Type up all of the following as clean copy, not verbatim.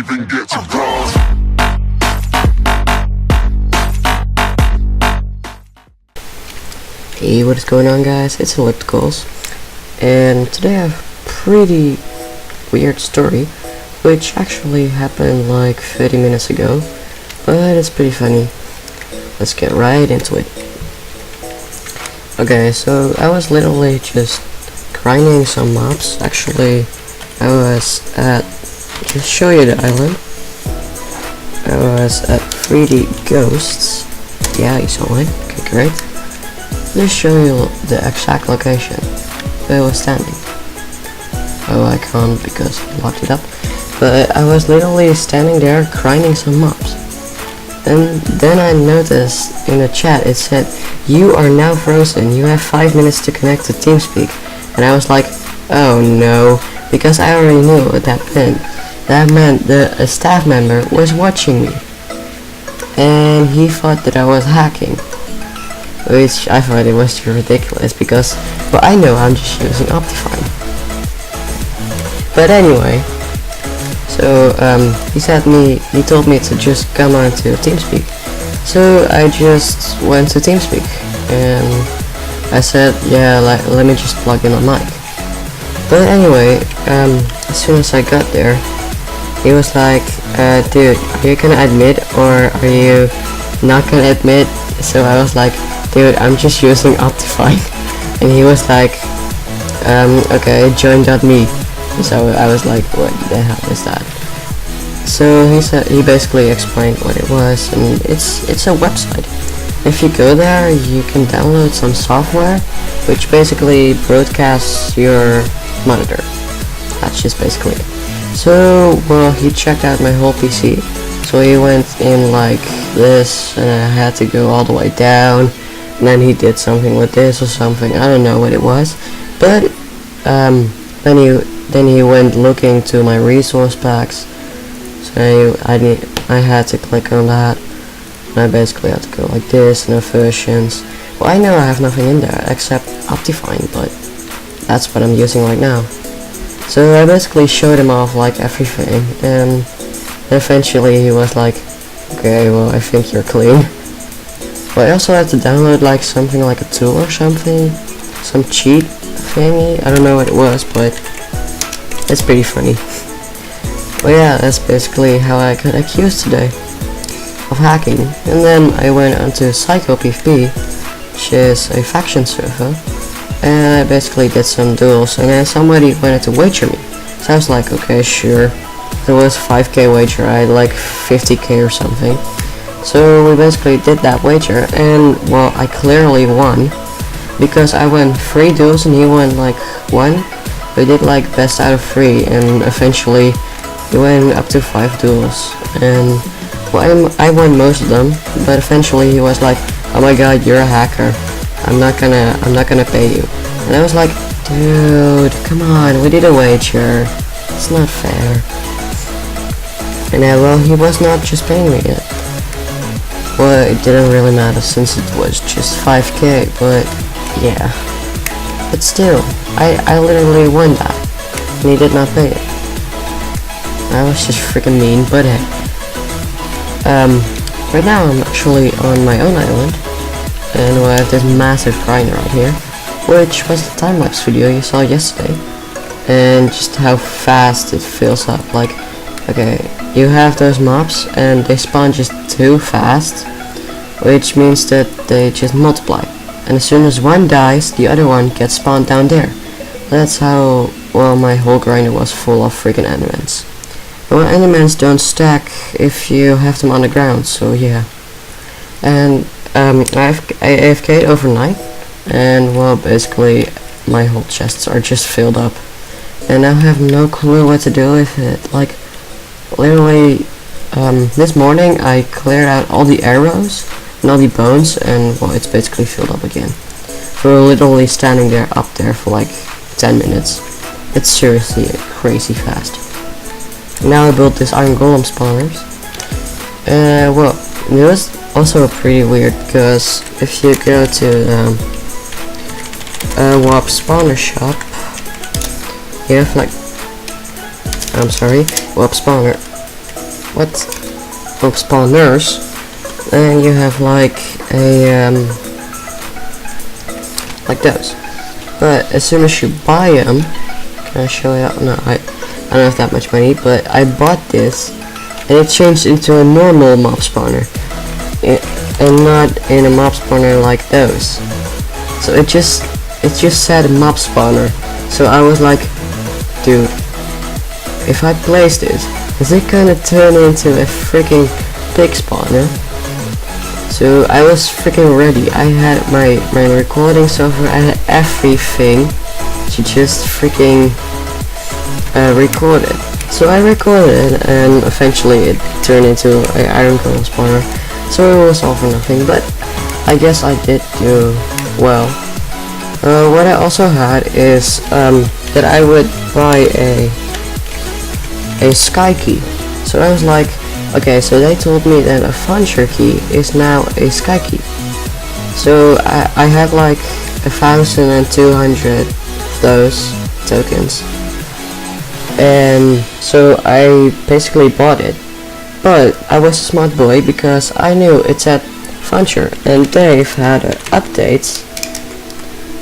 even get to cross. Hey, what is going on, guys? It's Ellipticals, and today I have a pretty weird story, which actually happened like 30 minutes ago, but it's pretty funny. Let's get right into it. Okay, so I was literally just grinding some mobs. Actually, I was at, just show you the island. I was at 3D Ghosts. Yeah, you saw it. Okay, great. Just show you the exact location where I was standing. Oh, I can't because I locked it up. But I was literally standing there grinding some mobs. And then I noticed in the chat it said, "You are now frozen. You have 5 minutes to connect to TeamSpeak." And I was like, oh no, because I already knew what that meant. That meant that a staff member was watching me. And he thought that I was hacking. Which I thought it was too ridiculous because, well, I know I'm just using Optifine. But anyway, so he told me to just come on to TeamSpeak. So I just went to TeamSpeak and I said, yeah, let me just plug in my mic. But anyway, as soon as I got there, he was like, dude, are you gonna admit or are you not gonna admit? So I was like, dude, I'm just using Optifine. And he was like, okay, join.me. So I was like, what the hell is that? So he basically explained what it was, and it's a website. If you go there, you can download some software which basically broadcasts your monitor. That's just basically it. So, well, he checked out my whole PC. So he went in like this, and I had to go all the way down. And then he did something with this or something. I don't know what it was. But then he went looking to my resource packs. So I had to click on that. And I basically had to go like this, no versions. Well, I know I have nothing in there except Optifine, but that's what I'm using right now. So I basically showed him off like everything, and eventually he was like, okay, well, I think you're clean. But I also had to download like something like a tool or something, some cheat thingy. I don't know what it was, but it's pretty funny. Well, yeah, that's basically how I got accused today of hacking. And then I went onto Psycho PvP, which is a faction server, and I basically did some duels, and then somebody wanted to wager me. So I was like, okay, sure. There was 5k wager, I had like 50k or something. So we basically did that wager, and well, I clearly won because I won 3 duels and he won like 1. We did like best out of 3, and eventually he went up to 5 duels, and well, I won most of them, but eventually he was like, oh my god, you're a hacker, I'm not gonna pay you. And I was like, dude, come on, we did a wager, it's not fair. And well, he was not just paying me yet. Well, it didn't really matter since it was just 5k, but yeah. But still, I literally won that, and he did not pay it. I was just freaking mean, but hey. Right now I'm actually on my own island, and I have this massive grinder right here, which was the time-lapse video you saw yesterday, and just how fast it fills up. Like, okay, you have those mobs, and they spawn just too fast, which means that they just multiply, and as soon as one dies, the other one gets spawned down there. That's how, well, my whole grinder was full of freaking endermans. Well, endermans don't stack if you have them on the ground, so yeah. And I AFK'd overnight, and well, basically my whole chests are just filled up, and I have no clue what to do with it. Like, literally, this morning I cleared out all the arrows and all the bones, and well, it's basically filled up again. We're literally standing there up there for like 10 minutes. It's seriously crazy fast. Now I built this iron golem spawners. Well, it was also pretty weird because if you go to WAP spawner shop, you have like, I'm sorry, WAP spawner, mob spawners, and you have like a like those. But as soon as you buy them, can I show you? No, I don't have that much money, but I bought this, and it changed into a normal mob spawner, and not in a mob spawner like those. So it just said mob spawner. So I was like, dude, if I place this, is it gonna turn into a freaking pig spawner? So I was freaking ready. I had my recording software, I had everything to just freaking record it. So I recorded it, and eventually it turned into an iron golem spawner. So it was all for nothing, but I guess I did do well. What I also had is that I would buy a sky key. So I was like, okay, so they told me that a funcher key is now a sky key. So I had like 1,200 those tokens, and so I basically bought it. But I was a smart boy because I knew it said funcher, and they've had updates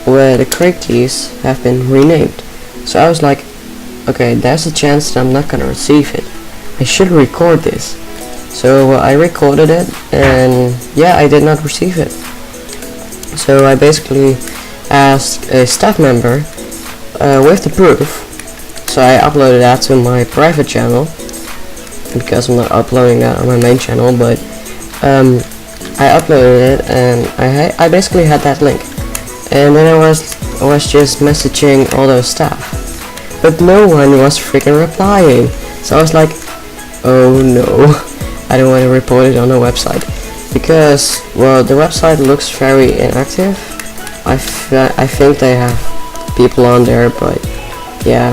where the crate keys have been renamed. So I was like, okay, there's a chance that I'm not gonna receive it. I should record this. So I recorded it, and yeah, I did not receive it. So I basically asked a staff member with the proof. So I uploaded that to my private channel, because I'm not uploading that on my main channel, but I uploaded it, and I basically had that link. And then I was just messaging all those staff, but no one was freaking replying. So I was like, oh no, I don't want to report it on the website, because, well, the website looks very inactive. I think they have people on there, but yeah,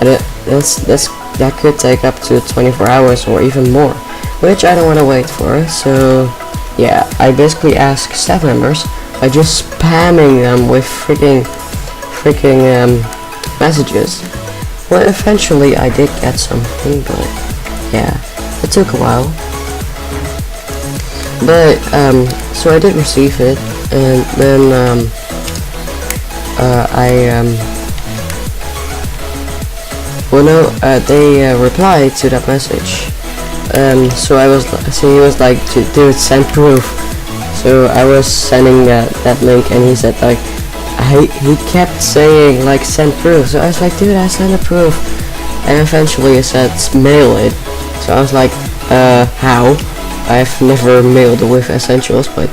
that could take up to 24 hours or even more, which I don't want to wait for. So yeah, I basically asked staff members by just spamming them with freaking messages. Well, eventually I did get something, but yeah, it took a while. But so I did receive it, and then they replied to that message. So he was like, dude, send proof. So I was sending that link, and he said like, he kept saying like, send proof. So I was like, dude, I sent a proof. And eventually it said mail it. So I was like, how? I've never mailed with Essentials, but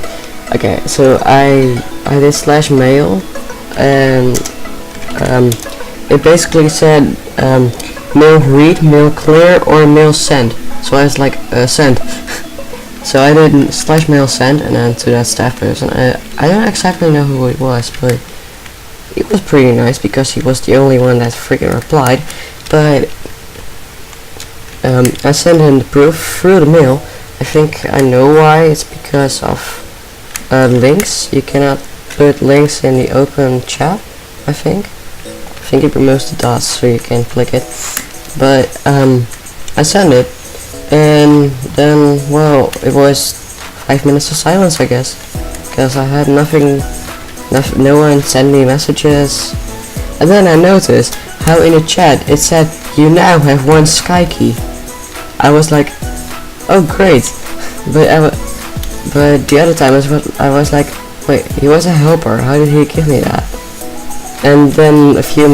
okay. So I did /mail, and it basically said mail read, mail clear, or mail send. So I was like, send. So I did /mail send, and then to that staff person. I don't exactly know who it was, but it was pretty nice because he was the only one that freaking replied. But I sent him the proof through the mail. I think I know why. It's because of links. You cannot put links in the open chat, I think it removes the dots so you can click it. But I sent it, and then, well, it was 5 minutes of silence, I guess, because I had nothing, no one sent me messages. And then I noticed how in the chat it said, you now have 1 sky key. I was like, oh great. But the other time I was like, wait, he was a helper, how did he give me that? And then a few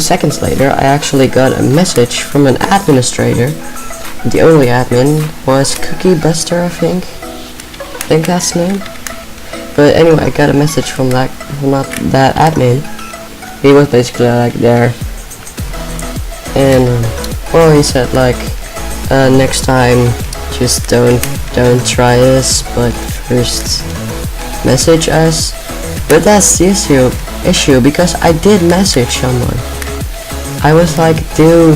seconds later, I actually got a message from an administrator. The only admin was Cookie Buster, I think that's the name. But anyway, I got a message from that admin. He was basically like there, and well, he said like, next time just don't try this, but first message us. But that's the issue, because I did message someone. I was like, do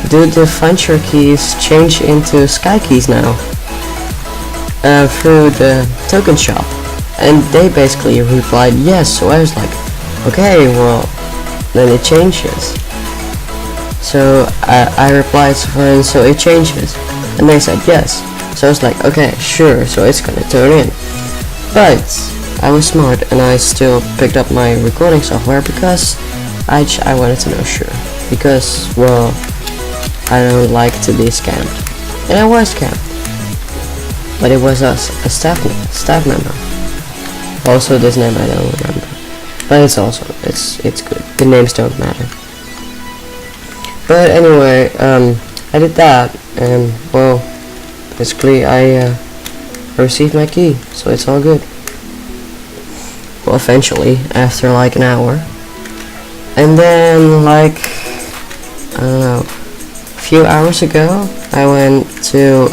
the funcher keys change into sky keys now? Through the token shop, and they basically replied yes. So I was like, okay, well, then it changes. So I replied to friends, so it changes, and they said yes. So I was like, okay, sure, so it's gonna turn in. But I was smart and I still picked up my recording software because I wanted to know sure. Because, well, I don't like to be scammed. And I was scammed. But it was a staff member. Also, this name I don't remember. But it's good. The names don't matter. But anyway, I did that, and well, basically I received my key, so it's all good. Well, eventually, after like an hour, and then like, I don't know, a few hours ago, I went to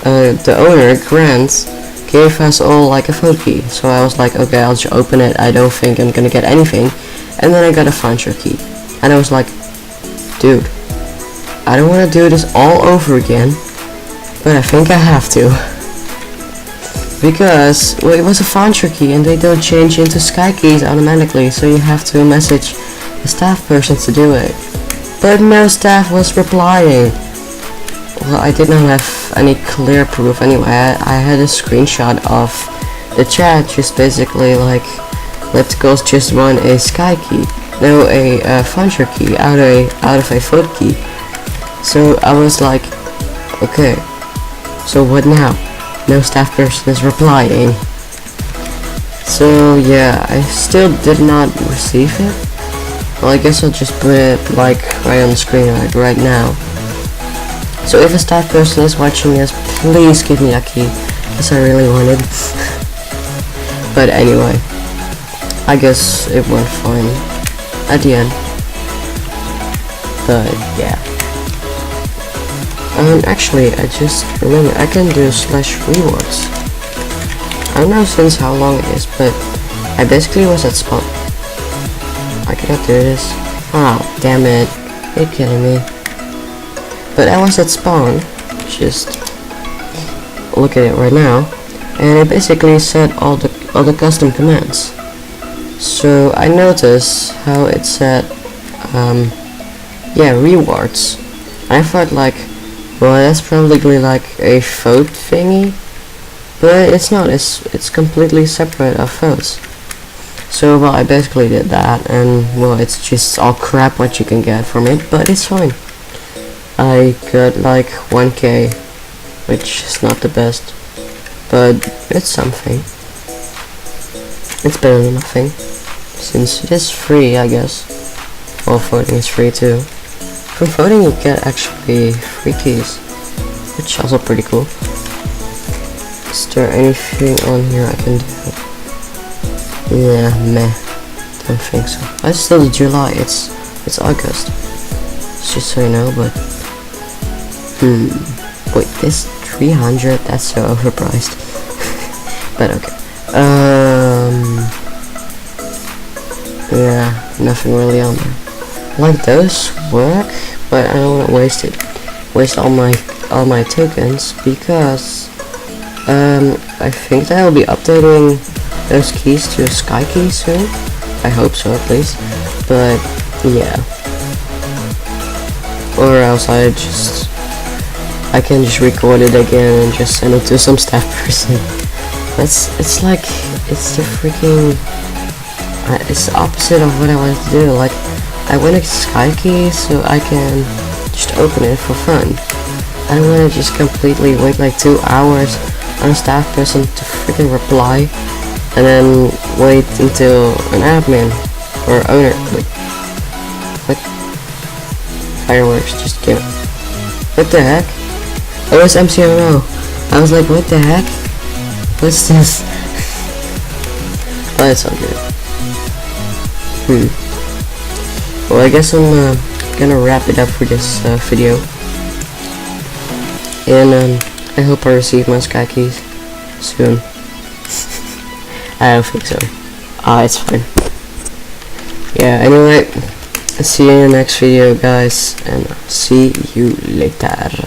the owner, Grant, gave us all like a phone key. So I was like, okay, I'll just open it. I don't think I'm gonna get anything. And then I got a furniture key, and I was like, dude, I don't want to do this all over again, but I think I have to. Because, well, it was a furniture key and they don't change into sky keys automatically, so you have to message the staff person to do it. But no staff was replying. Well, I did not have any clear proof anyway. I had a screenshot of the chat, just basically like, Ellipticals just won a sky key. No, a furniture key out of a foot key. So I was like, okay, so what now? No staff person is replying. So yeah, I still did not receive it. Well, I guess I'll just put it like right on the screen right now. So if a staff person is watching this, please give me a key, because I really want it. But anyway, I guess it went fine at the end. But yeah. Actually, I just remember I can do /rewards. I don't know since how long it is, but I basically was at spawn. I cannot do this. Oh, damn it. You're kidding me. But I was at spawn. Just look at it right now. And it basically said all the custom commands. So I noticed how it said, yeah, rewards. I thought like, well, that's probably like a vote thingy, but it's not. It's completely separate of votes. So well, I basically did that, and well, it's just all crap what you can get from it, but it's fine. I got like 1k, which is not the best, but it's something. It's better than nothing, since it is free, I guess. Well, voting is free too. From voting you get actually free keys, which is also pretty cool. Is there anything on here I can do? Yeah, meh. Don't think so. It's still July, it's August. It's just so you know, but wait, this 300, that's so overpriced. But okay. Yeah, nothing really on there. Like those work, but I don't want to waste all my tokens, because I think that I'll be updating those keys to sky keys soon. I hope so, at least. But yeah, or else I can just record it again and just send it to some staff person. It's like, it's the freaking it's the opposite of what I wanted to do. Like, I want a sky key so I can just open it for fun. I don't want to just completely wait like 2 hours on a staff person to freaking reply, and then wait until an admin or owner. Wait, what? Fireworks just came. What the heck? Oh, it's MCRO. I was like, what the heck? What's this? But it's all good. Well, I guess I'm gonna wrap it up for this video, and I hope I receive my sky keys soon. I don't think so. It's fine. Yeah, anyway, see you in the next video, guys, and see you later.